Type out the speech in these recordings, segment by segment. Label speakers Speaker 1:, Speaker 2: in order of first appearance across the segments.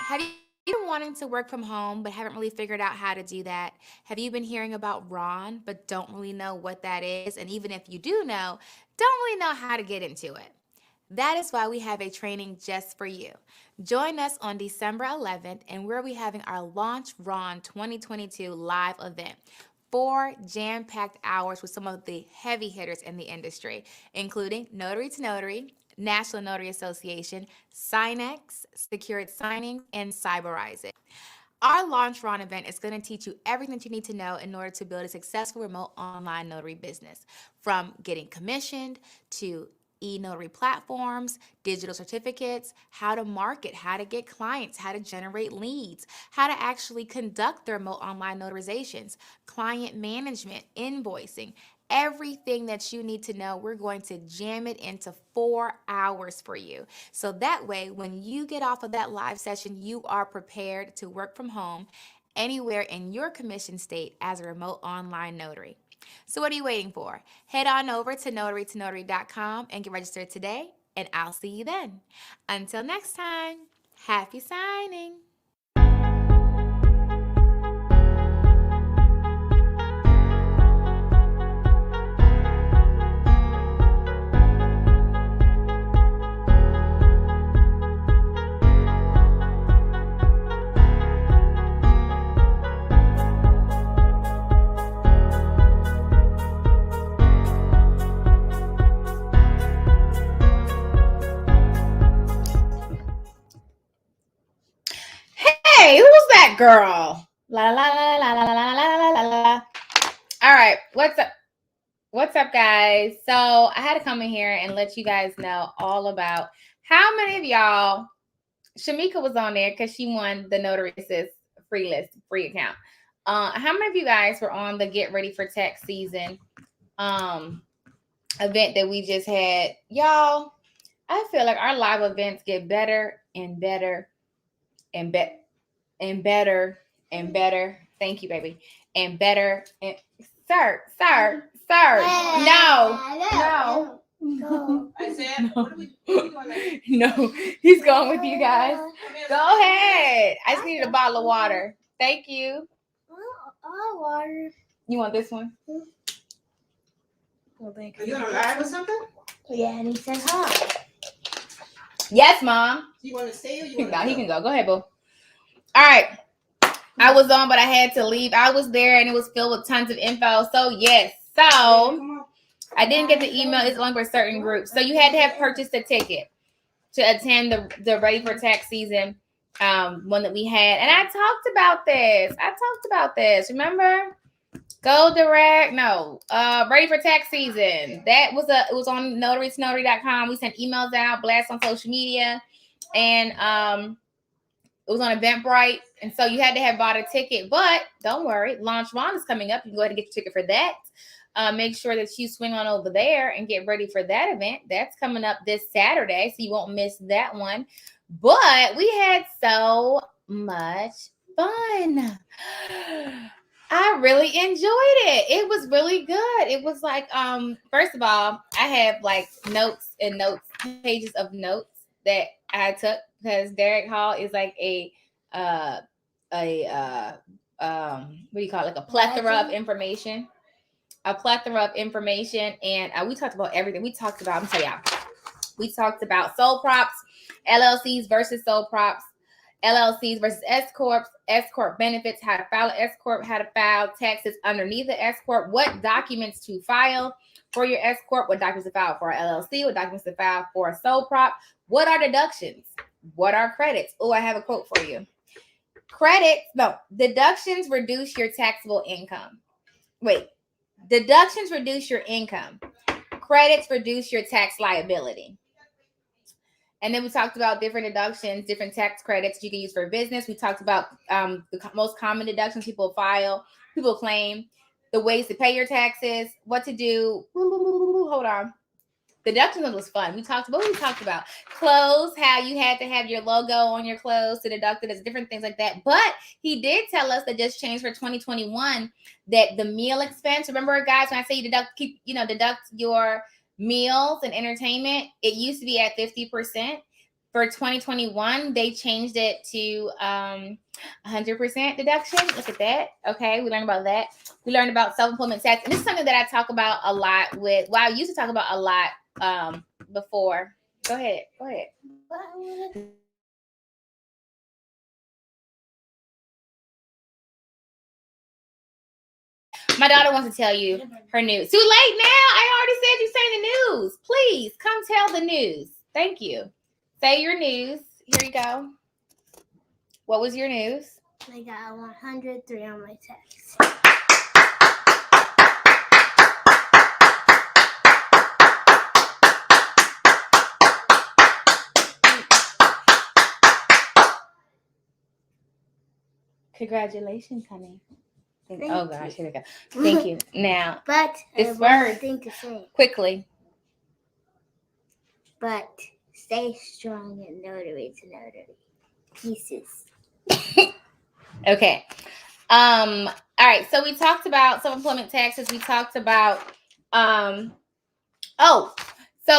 Speaker 1: have you been wanting to work from home but haven't really figured out how to do that? Have you been hearing about Ron but don't really know what that is? And even if you do know, don't really know how to get into it. That is why we have a training just for you. Join us on December 11th, and we'll be having our Launch Ron 2022 live event. 4 jam-packed hours with some of the heavy hitters in the industry, including Notary to Notary, National Notary Association, Signex, Secured Signings, and Cyberize It. Our Launch Ron event is going to teach you everything that you need to know in order to build a successful remote online notary business, from getting commissioned to e-notary platforms, digital certificates, how to market, how to get clients, how to generate leads, how to actually conduct their remote online notarizations, client management, invoicing, everything that you need to know. We're going to jam it into 4 hours for you. So that way, when you get off of that live session, you are prepared to work from home anywhere in your commission state as a remote online notary. So what are you waiting for? Head on over to notarytonotary.com and get registered today, and I'll see you then. Until next time, happy signing.
Speaker 2: Hey, who's that girl? La la la la la la la la la la. All right, what's up? What's up, guys? So I had to come in here and let you guys know all about how many of y'all. Shamika was on there because she won the Notary Assist free list, free account. How many of you guys were on the Get Ready for Tax Season event that we just had? Y'all, I feel like our live events get better and better and better and better and better. Thank you, baby. And better. And sir. No.
Speaker 3: I said,
Speaker 2: No.
Speaker 3: what are we doing?
Speaker 2: No, he's going with you guys. Go ahead. I just needed a bottle of water. Thank you.
Speaker 4: Water.
Speaker 2: You want this one?
Speaker 4: Well, thank
Speaker 3: Are you on a live or something?
Speaker 4: Yeah, and he said hi.
Speaker 2: Yes, Mom.
Speaker 3: Do you want to stay or you want
Speaker 2: No,
Speaker 3: to
Speaker 2: he can go. Go ahead, boo. All right. I was on, but I had to leave. I was there, and it was filled with tons of info. So, yes. So, I didn't get the email. It's only for certain groups. So, you had to have purchased a ticket to attend the Ready for Tax Season one that we had. And I talked about this. Remember? Go Direct. No. Ready for Tax Season. It was on notarytonotary.com. We sent emails out, blasts on social media, and it was on Eventbrite. And so you had to have bought a ticket. But don't worry, Launch Ron is coming up. You can go ahead and get your ticket for that. Make sure that you swing on over there and get ready for that event. That's coming up this Saturday, so you won't miss that one. But we had so much fun. I really enjoyed it. It was really good. It was like, first of all, I have like notes, pages of notes that I took because Derek Hall is like what do you call it? Like a plethora of information. And we talked about everything. We talked about sole props, LLCs versus sole props, LLCs versus S corps benefits, how to file an S corp, how to file taxes underneath the S corp, what documents to file for your S corp, what documents to file for an LLC, what documents to file for a sole prop, what are deductions, what are credits. Oh, I have a quote for you. Deductions reduce your taxable income. Deductions reduce your income. Credits reduce your tax liability. And then we talked about different deductions, different tax credits you can use for business. We talked about the most common deductions people claim, the ways to pay your taxes, what to do. Hold on. Deductions was fun. We talked about clothes, how you had to have your logo on your clothes to deduct it, as different things like that. But he did tell us that just changed for 2021 that the meal expense. Remember, guys, when I say you deduct your meals and entertainment, it used to be at 50%. for 2021, they changed it to 100% deduction. Look at that. Okay, we learned about that. We learned about self-employment tax. And this is something that I talk about a lot with, well, I used to talk about a lot before. Go ahead. My daughter wants to tell you her news. Too late now. I already said you saying the news. Please come tell the news. Thank you. Say your news. Here you go. What was your news?
Speaker 4: I got 103 on my text.
Speaker 2: Congratulations, honey.
Speaker 4: Thank
Speaker 2: Oh
Speaker 4: you.
Speaker 2: gosh, here we go. Thank you. Now,
Speaker 4: But I
Speaker 2: this
Speaker 4: have one more
Speaker 2: word.
Speaker 4: thing to say.
Speaker 2: Quickly.
Speaker 4: But stay strong and notary to notary. Pieces.
Speaker 2: Okay. All right. So we talked about self-employment taxes. We talked about so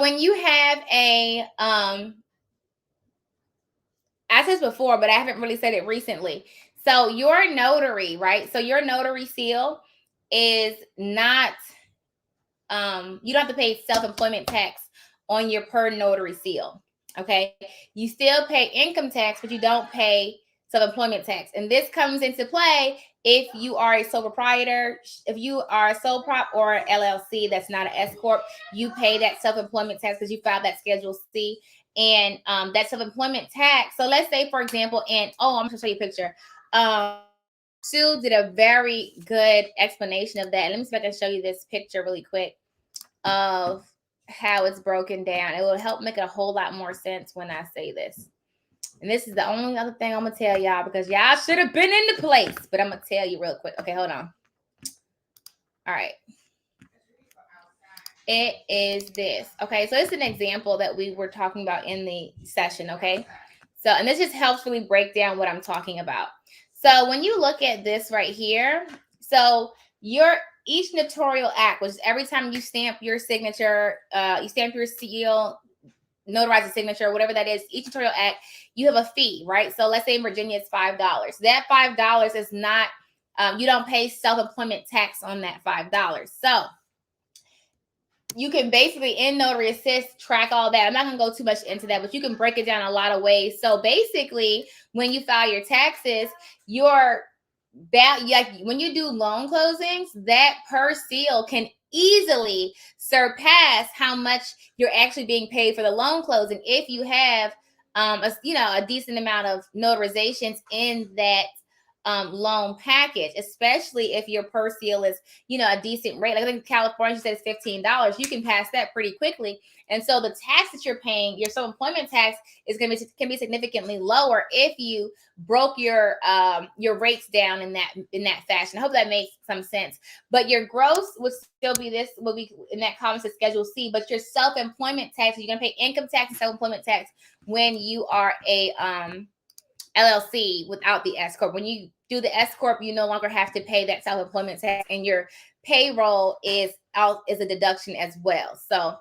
Speaker 2: when you have a I said this before, but I haven't really said it recently. So your notary, right? So your notary seal is not you don't have to pay self-employment tax on your per notary seal. Okay. You still pay income tax, but you don't pay self-employment tax. And this comes into play if you are a sole proprietor, if you are a sole prop or an LLC that's not an S corp, you pay that self-employment tax because you filed that Schedule C. And that self-employment tax. So let's say, for example, I'm going to show you a picture. Sue did a very good explanation of that. Let me see if I can show you this picture really quick of how it's broken down. It will help make a whole lot more sense when I say this. And this is the only other thing I'm going to tell y'all because y'all should have been in the place, but I'm going to tell you real quick. Okay, hold on. All right. It is this. Okay, so it's an example that we were talking about in the session, okay? So, and this just helps really break down what I'm talking about. So when you look at this right here, so each notarial act, which is every time you stamp your signature, you stamp your seal, notarize a signature, whatever that is, each notarial act, you have a fee, right? So let's say in Virginia, it's $5. That $5 is not, you don't pay self-employment tax on that $5. So you can basically in Notary Assist track all that. I'm not going to go too much into that, but you can break it down a lot of ways. So basically, when you file your taxes, when you do loan closings, that per seal can easily surpass how much you're actually being paid for the loan closing if you have a decent amount of notarizations in that loan package, especially if your per seal is, a decent rate. Like I think in California, you said it's $15. You can pass that pretty quickly. And so the tax that you're paying, your self-employment tax can be significantly lower if you broke your rates down in that fashion. I hope that makes some sense. But your gross would still be in that column says Schedule C, but your self-employment tax, you're gonna pay income tax and self-employment tax when you are a LLC without the S corp. When you do the S corp, you no longer have to pay that self-employment tax, and your payroll is a deduction as well. So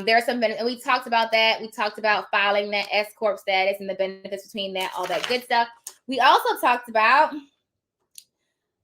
Speaker 2: there are some benefits, and we talked about that. We talked about filing that S corp status and the benefits between that, all that good stuff. We also talked about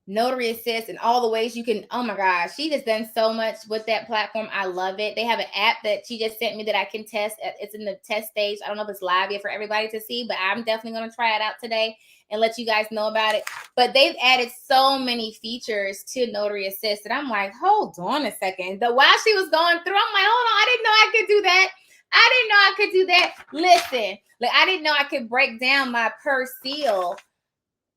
Speaker 2: Notary Assist and all the ways you can. Oh my gosh, she just done so much with that platform. I love it. They have an app that she just sent me that I can test. It's in the test stage. I don't know if it's live yet for everybody to see, but I'm definitely going to try it out today and let you guys know about it. But they've added so many features to Notary Assist, and I'm like, hold on a second. While she was going through, I'm like, hold on, I didn't know I could do that. I didn't know I could do that. Listen, I didn't know I could break down my per seal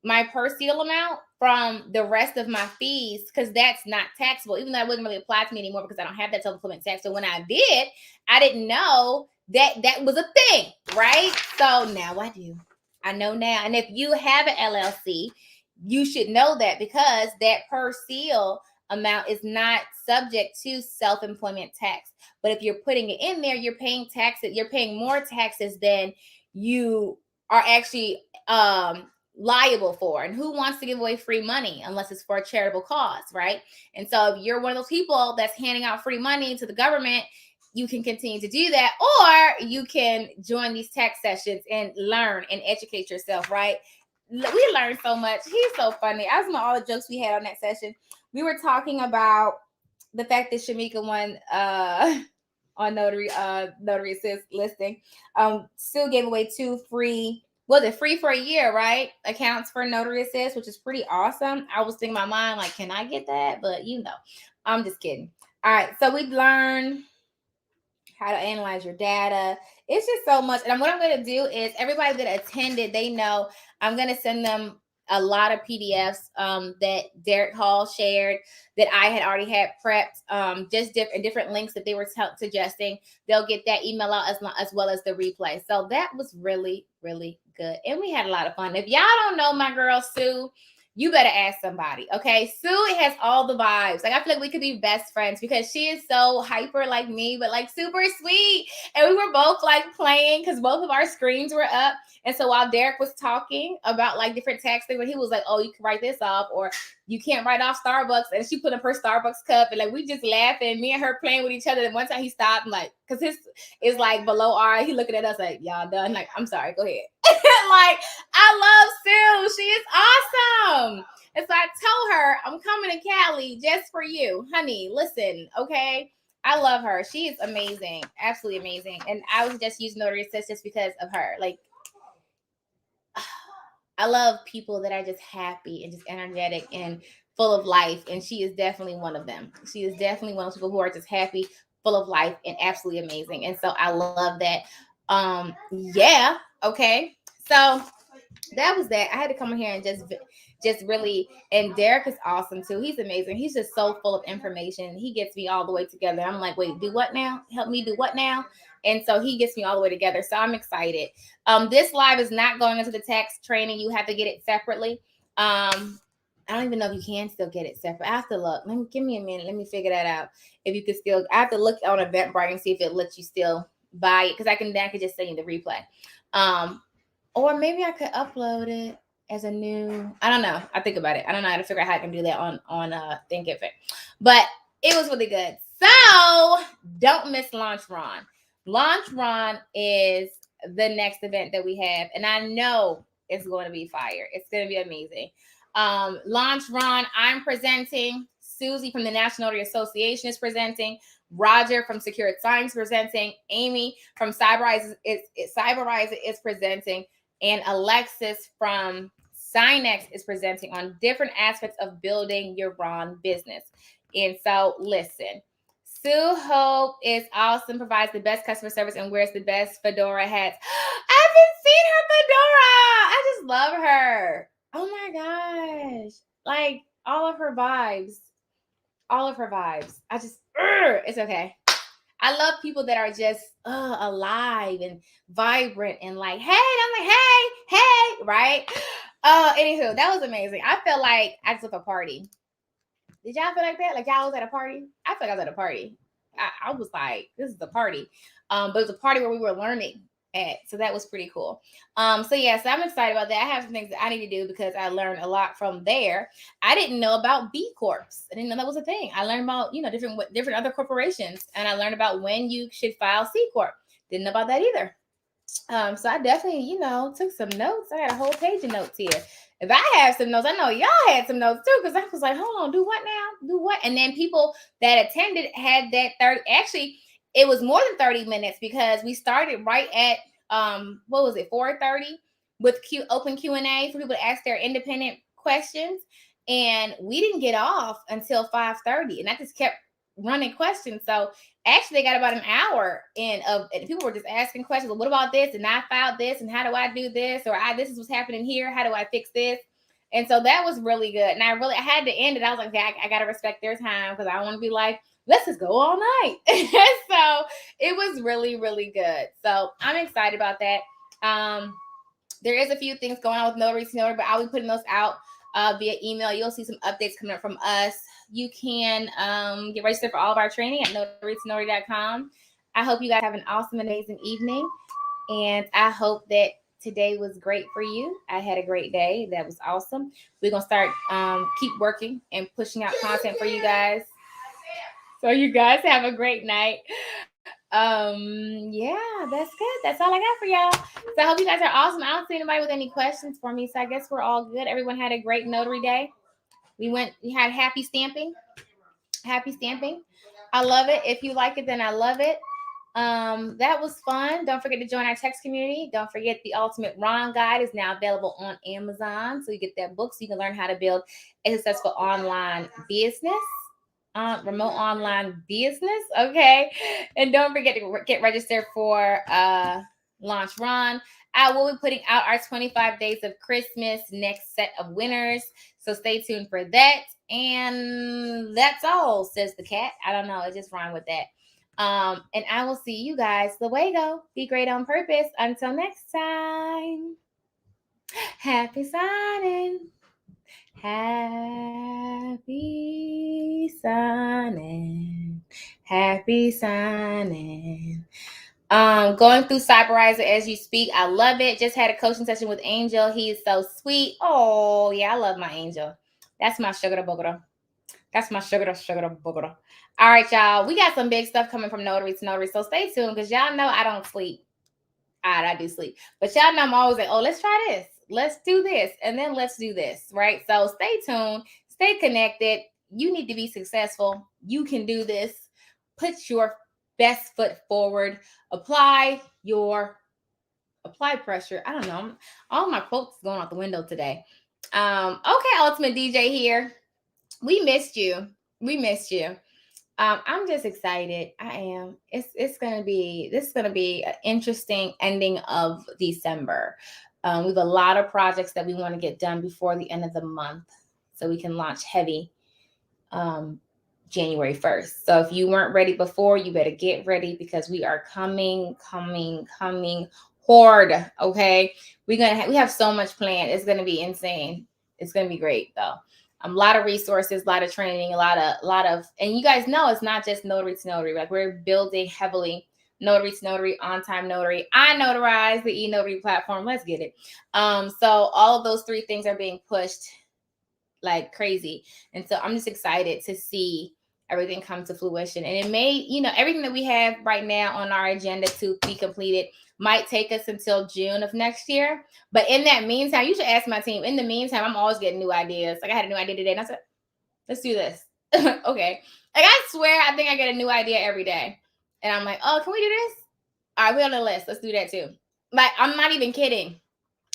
Speaker 2: amount from the rest of my fees, because that's not taxable, even though it wouldn't really apply to me anymore because I don't have that self-employment tax. So when I did, I didn't know that was a thing, right? So now I do. I know now. And if you have an LLC, you should know that, because that per seal amount is not subject to self-employment tax. But if you're putting it in there, you're paying taxes. You're paying more taxes than you are actually liable for. And who wants to give away free money unless it's for a charitable cause, right? And so if you're one of those people that's handing out free money to the government, you can continue to do that, or you can join these tax sessions and learn and educate yourself, right? We learned so much. He's so funny. I was on all the jokes we had on that session. We were talking about the fact that Shamika won on Notary Assist listing. Still gave away 2 free, was it free for a year, right? Accounts for Notary Assist, which is pretty awesome. I was thinking in my mind, like, can I get that? But I'm just kidding. All right, so we've learned how to analyze your data. It's just so much. And what I'm going to do is everybody that attended, they know I'm going to send them a lot of PDFs that Derek Hall shared that I had already had prepped, just different links that they were suggesting. They'll get that email out as well as the replay. So that was really, really good. And we had a lot of fun. If y'all don't know my girl, Sue, you better ask somebody, okay? Sue has all the vibes. Like, I feel like we could be best friends because she is so hyper like me, but like super sweet. And we were both like playing because both of our screens were up. And so while Derek was talking about like different tax things, he was like, oh, you can write this off, or you can't write off Starbucks. And she put up her Starbucks cup, and like we just laughing, me and her playing with each other. And one time he stopped, and like, because his is like below our, he looking at us like, y'all done? Like, I'm sorry, go ahead. Like, I love Sue. She is awesome. And so I told her, I'm coming to Cali just for you. Honey, listen, okay? I love her. She is amazing. Absolutely amazing. And I was just using Notary Assist just because of her. Like, I love people that are just happy and just energetic and full of life. And she is definitely one of them. She is definitely one of those people who are just happy, full of life, and absolutely amazing. And so I love that. Yeah. Okay. So that was that. I had to come in here and just really, and Derek is awesome too. He's amazing. He's just so full of information. He gets me all the way together. I'm like, wait, do what now? Help me do what now? And so he gets me all the way together. So I'm excited. This live is not going into the tax training. You have to get it separately. I don't even know if you can still get it separate. I have to look. Give me a minute. Let me figure that out. If you could still, I have to look on Eventbrite and see if it lets you still buy it, because I can just send you the replay. Or maybe I could upload it as a new, I don't know. I think about it. I don't know how to figure out how I can do that on Thinkific. But it was really good. So don't miss Launch Ron. Launch Ron is the next event that we have. And I know it's going to be fire. It's going to be amazing. Launch Ron, I'm presenting. Susie from the National Notary Association is presenting. Roger from Secure Signs presenting. Amy from Cyberize is presenting. And Alexis from Signex is presenting on different aspects of building your Ron business. And so listen, Sue Hope is awesome, provides the best customer service, and wears the best fedora hats. I haven't seen her fedora. I just love her. Oh my gosh. Like all of her vibes. It's okay. I love people that are just alive and vibrant and like, hey, I'm like, hey, right? Anywho, that was amazing. I felt like I just left a party. Did y'all feel like that? Like y'all was at a party? I felt like I was at a party. I was like, this is the party. But it was a party where we were learning at. So that was pretty cool. So I'm excited about that. I have some things that I need to do because I learned a lot from there. I didn't know about B Corps. I didn't know that was a thing. I learned about, different other corporations, and I learned about when you should file C Corp. Didn't know about that either. So I definitely, took some notes. I got a whole page of notes here. If I have some notes, I know y'all had some notes too, because I was like, hold on, do what now? Do what? And then people that attended had that 30, actually, it was more than 30 minutes because we started right at, 4:30 with open Q&A for people to ask their independent questions. And we didn't get off until 5:30, and I just kept running questions. So actually, they got about an hour and people were just asking questions. Well, what about this? And I filed this, and how do I do this? Or this is what's happening here. How do I fix this? And so that was really good. And I had to end it. I was like, okay, I got to respect their time because I don't want to be like, let's just go all night. So it was really, really good. So I'm excited about that. There is a few things going on with Notary to Notary, but I'll be putting those out via email. You'll see some updates coming up from us. You can get registered for all of our training at notarytonotary.com. I hope you guys have an awesome, amazing evening. And I hope that today was great for you. I had a great day. That was awesome. We're going to start, keep working and pushing out content for you guys. So you guys have a great night. Yeah, that's good. That's all I got for y'all. So I hope you guys are awesome. I don't see anybody with any questions for me, so I guess we're all good. Everyone had a great notary day. We had happy stamping. Happy stamping. I love it. If you like it, then I love it. That was fun. Don't forget to join our text community. Don't forget the Ultimate Ron Guide is now available on Amazon. So you get that book so you can learn how to build a successful online business. Remote online business. Okay. And don't forget to get registered for Launch Ron. I will be putting out our 25 Days of Christmas next set of winners. So stay tuned for that. And that's all, says the cat. I don't know. It just rhymed with that. And I will see you guys. Luego. Be great on purpose. Until next time. Happy signing. Happy signing. Happy signing. Going through Cyberizer as you speak. I love it. Just had a coaching session with Angel. He is so sweet. Oh, yeah, I love my Angel. That's my sugar bogota. That's my sugar bogota. All right, y'all. We got some big stuff coming from Notary to Notary. So stay tuned because y'all know I don't sleep. All right, I do sleep. But y'all know I'm always like, oh, let's try this. Let's do this. And then let's do this, right? So stay tuned. Stay connected. You need to be successful. You can do this. Put your best foot forward. Apply pressure. I don't know. All my quotes going out the window today. Okay, Ultimate DJ here. We missed you. I'm just excited. I am. This is gonna be an interesting ending of December. We have a lot of projects that we want to get done before the end of the month, so we can launch heavy January 1st. So if you weren't ready before, you better get ready because we are coming hard. Okay, we have so much planned. It's gonna be insane. It's gonna be great though. A lot of resources, a lot of training, a lot of, and you guys know it's not just Notary to Notary. Like we're building heavily Notary to Notary, On-Time Notary. I notarize the eNotary platform. Let's get it. So all of those three things are being pushed like crazy. And so I'm just excited to see everything come to fruition. And it may, everything that we have right now on our agenda to be completed might take us until June of next year. But in that meantime, you should ask my team. In the meantime, I'm always getting new ideas. Like I had a new idea today and I said, let's do this. Okay. Like I swear, I think I get a new idea every day. And I'm like, oh, can we do this? All right, we're on the list. Let's do that too. Like, I'm not even kidding.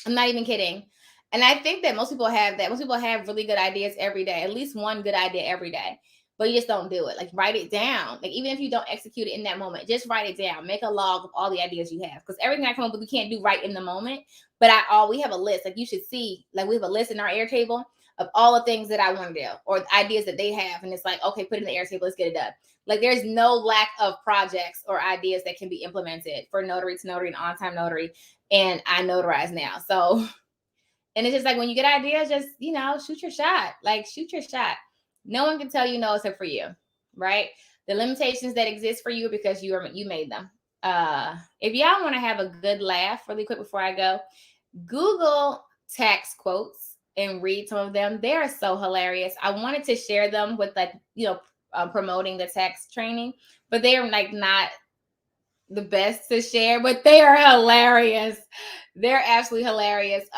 Speaker 2: And I think that most people have that. Most people have really good ideas every day, at least one good idea every day. But you just don't do it. Like write it down. Like even if you don't execute it in that moment, just write it down. Make a log of all the ideas you have. Because everything I come up with, we can't do right in the moment. But we have a list. Like you should see, like we have a list in our Airtable of all the things that I want to do or ideas that they have. And it's like, okay, put it in the Airtable. Let's get it done. Like there's no lack of projects or ideas that can be implemented for Notary to Notary and On-Time Notary. And I notarize now. So, and it's just like when you get ideas, just, shoot your shot. Like shoot your shot. No one can tell you no except for you, right? The limitations that exist for you because you made them. If y'all want to have a good laugh really quick before I go, Google tax quotes and read some of them. They are so hilarious. I wanted to share them with promoting the tax training, but they are like not the best to share, but they are hilarious. They're absolutely hilarious.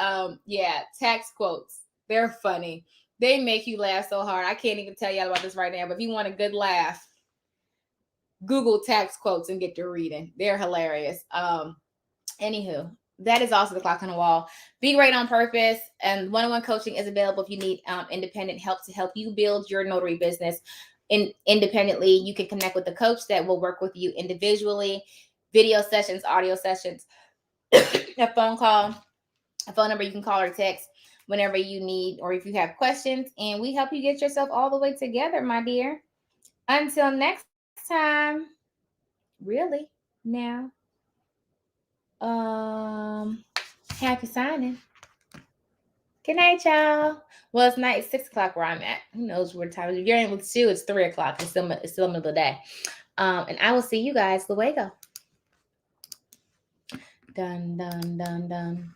Speaker 2: Tax quotes. They're funny. They make you laugh so hard. I can't even tell y'all about this right now, but if you want a good laugh, Google tax quotes and get to reading. They're hilarious. Anywho, that is also the clock on the wall. Be great on purpose. And one-on-one coaching is available if you need independent help to help you build your notary business independently. You can connect with a coach that will work with you individually. Video sessions, audio sessions, a phone call, a phone number you can call or text whenever you need, or if you have questions, and we help you get yourself all the way together, my dear. Until next time, really now, happy signing. Good night, y'all. Well, it's night, 6 o'clock where I'm at. Who knows what time? If you're in with Sue, it's 3 o'clock. It's still middle of the day. And I will see you guys luego. Dun, dun, dun, dun.